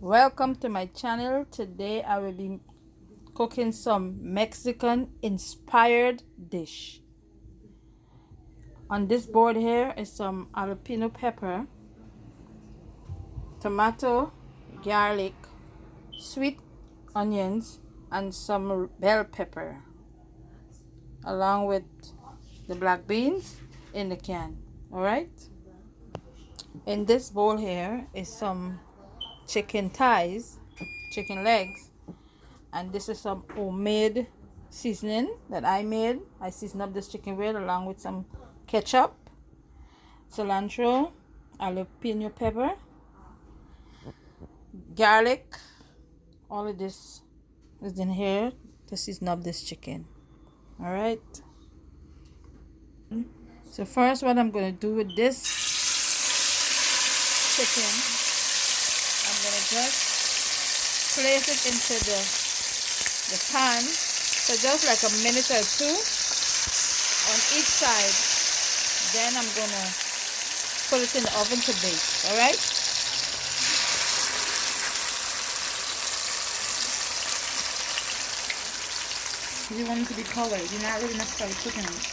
Welcome to my channel. Today I will be cooking some Mexican inspired dish. On this board here is some jalapeno pepper, tomato, garlic, sweet onions, and some bell pepper, along with the black beans in the can. Alright, in this bowl here is some chicken thighs, chicken legs, and this is some homemade seasoning that I made. I seasoned up this chicken with along with some ketchup, cilantro, jalapeno pepper, garlic. All of this is in here to season up this chicken. Alright, so first what I'm going to do with this chicken, I'm going to just place it into the pan for just like a minute or two on each side. Then I'm gonna put it in the oven to bake. All right, you want it to be colored. You're not really necessarily cooking it.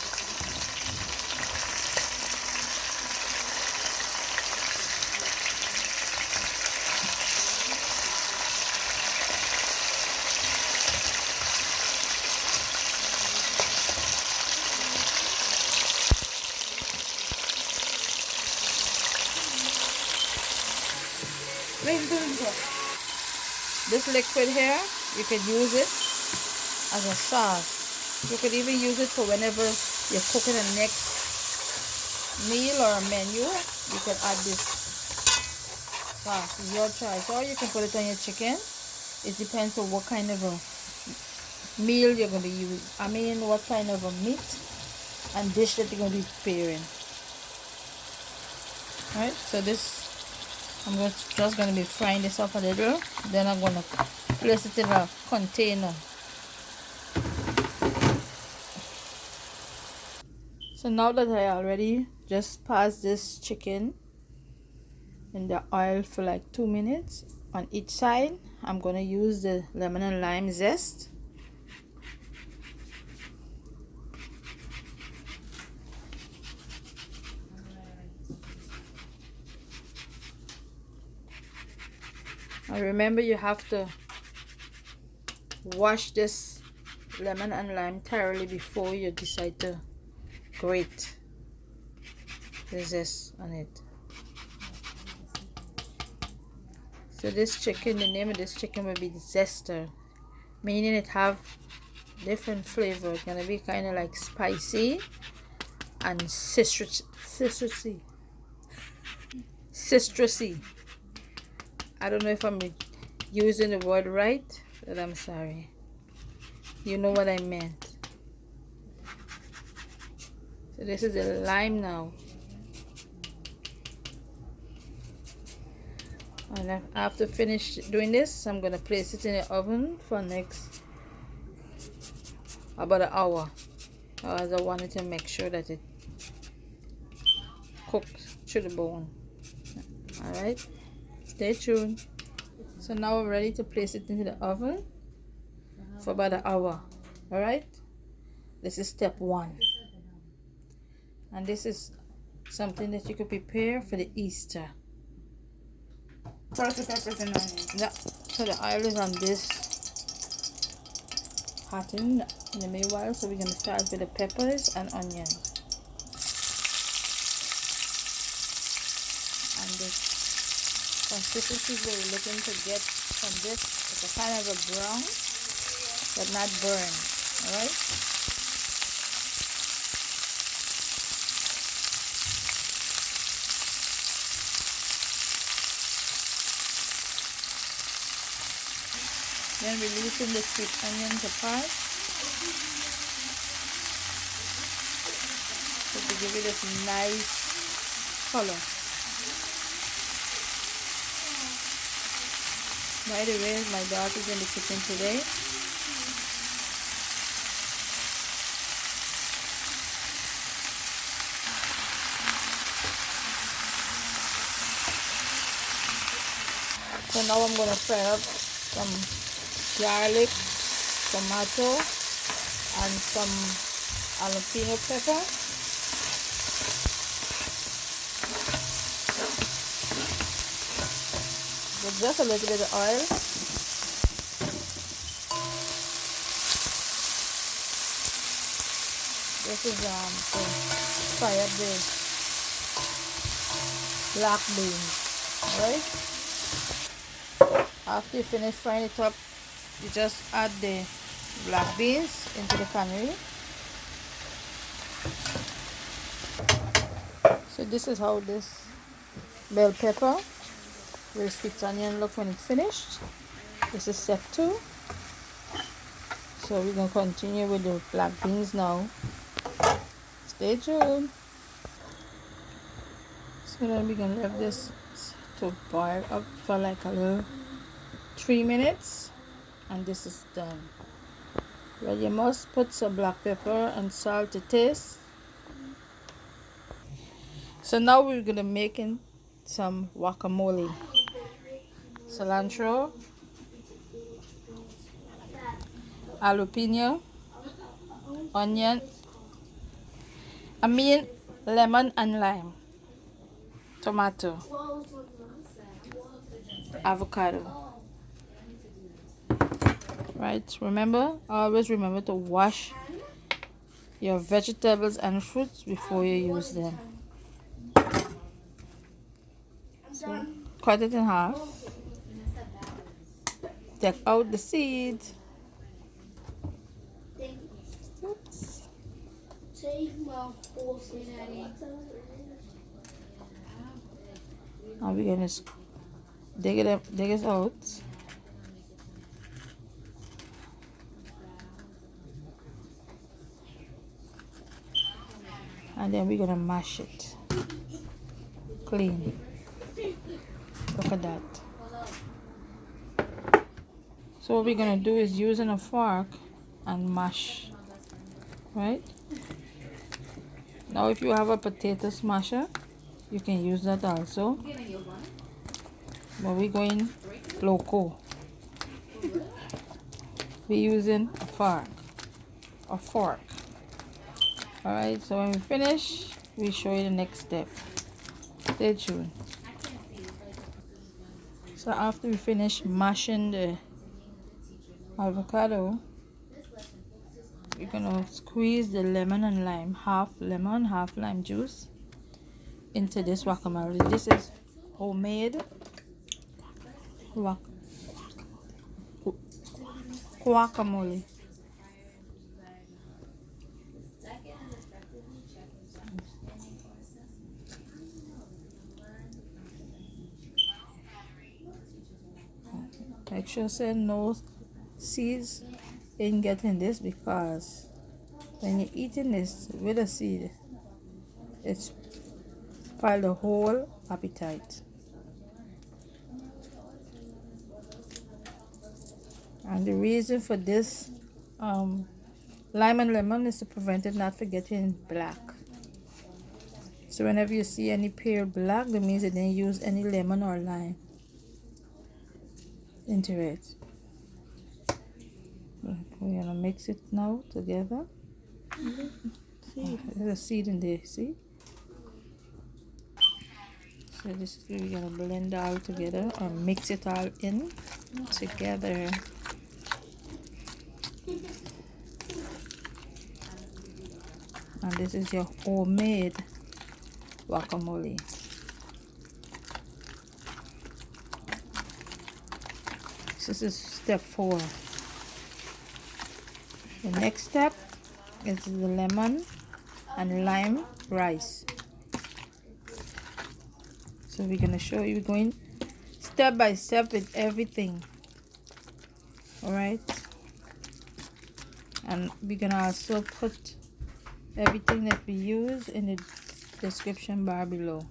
this liquid here, you could use it as a sauce. You could even use it for whenever you're cooking the next meal or a menu. You could add this sauce. It's your choice, or you can put it on your chicken. It depends on what kind of a meal you're going to use. I mean, what kind of a meat and dish that you're going to be preparing. Alright, so this, I'm just going to be frying this up a little. Then I'm going to place it in a container. So now that I already just passed this chicken in the oil for like 2 minutes on each side, I'm going to use the lemon and lime zest. And remember, you have to wash this lemon and lime thoroughly before you decide to grate the zest on it. So this chicken, the name of this chicken will be the zester, meaning it have different flavor. It's gonna be kind of like spicy and citrusy. I don't know if I'm using the word right, but I'm sorry. You know what I meant. So this is the lime now. And after finish doing this, I'm gonna place it in the oven for next about an hour, as I wanted to make sure that it cooks to the bone. All right, stay tuned. So now we're ready to place it into the oven for about an hour. All right, this is step 1, and this is something that you could prepare for the Easter. First the peppers and onions. Yeah, so the oil is on this hot in the meanwhile, so we're going to start with the peppers and onions. And the consistency we're looking to get from this is a kind of a brown but not burn. Alright, then releasing the sweet onions apart, so to give it this nice color. By the way, my daughter's in the kitchen today. So now I'm gonna fry up some garlic, tomato, and some jalapeno pepper. With just a little bit of oil. This is to fry up the black beans. Alright? After you finish frying it up, you just add the black beans into the cannery. So this is how this bell pepper with sweet onion look when it's finished. This is step 2. So we're going to continue with the black beans now. Stay tuned. So then we're going to leave this to boil up for like a little 3 minutes, and this is done. Well, you must put some black pepper and salt to taste. So now we're going to make some guacamole. Cilantro, jalapeno, onion, lemon and lime, tomato, avocado. Right, always remember to wash your vegetables and fruits before you use them. So cut it in half. Take out the seeds. Oops. Now we're gonna dig it out. And then we're gonna mash it clean. Look at that. So what we're gonna do is using a fork and mash, right? Now if you have a potato smasher, you can use that also, but we're going loco. We're using a fork. Alright, so when we finish, we'll show you the next step. Stay tuned. So after we finish mashing the avocado, we're gonna squeeze the lemon and lime, half lemon, half lime juice, into this guacamole. This is homemade guacamole. Make sure say no seeds in getting this, because when you're eating this with a seed, it's spoil the whole appetite. And the reason for this lime and lemon is to prevent it not from getting black. So whenever you see any pale black, that means it didn't use any lemon or lime into it. We're gonna mix it now together. See, there's a seed in there, see? So this is where we're gonna blend all together, or mix it all in together. And this is your homemade guacamole. This is step 4. The next step is the lemon and lime rice. So we're gonna show you, going step by step with everything. Alright, and we're gonna also put everything that we use in the description bar below.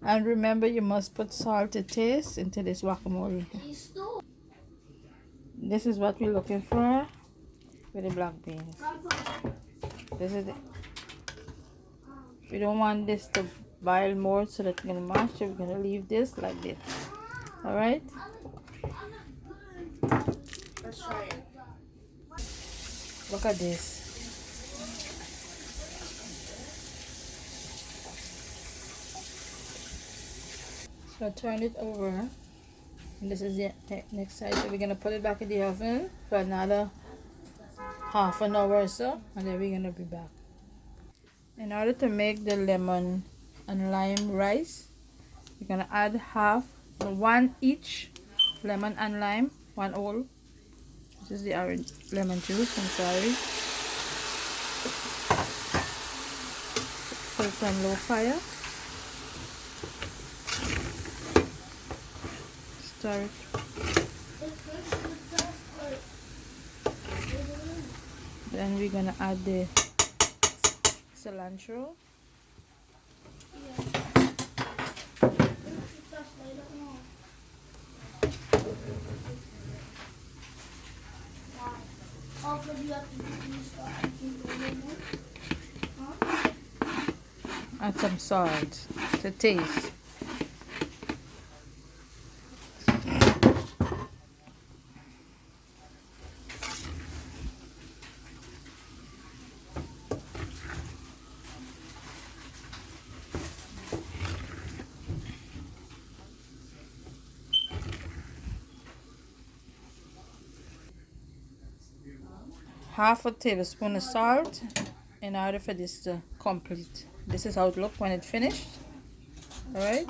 And remember, you must put salt to taste into this guacamole. This is what we're looking for with the black beans. This is it. We don't want this to boil more so that we're gonna mash it. We're gonna leave this like this. All right. Let's try it. Look at this. So turn it over. And this is the next side. So we're gonna put it back in the oven for another half an hour or so, and then we're gonna be back. In order to make the lemon and lime rice, we're gonna add one each lemon and lime, one whole. This is the orange lemon juice. I'm sorry. Put it on low fire. Stir it. Then we're gonna add the cilantro. Add some salt to taste. Half a tablespoon of salt in order for this to complete. This is how it looks when it's finished. All right.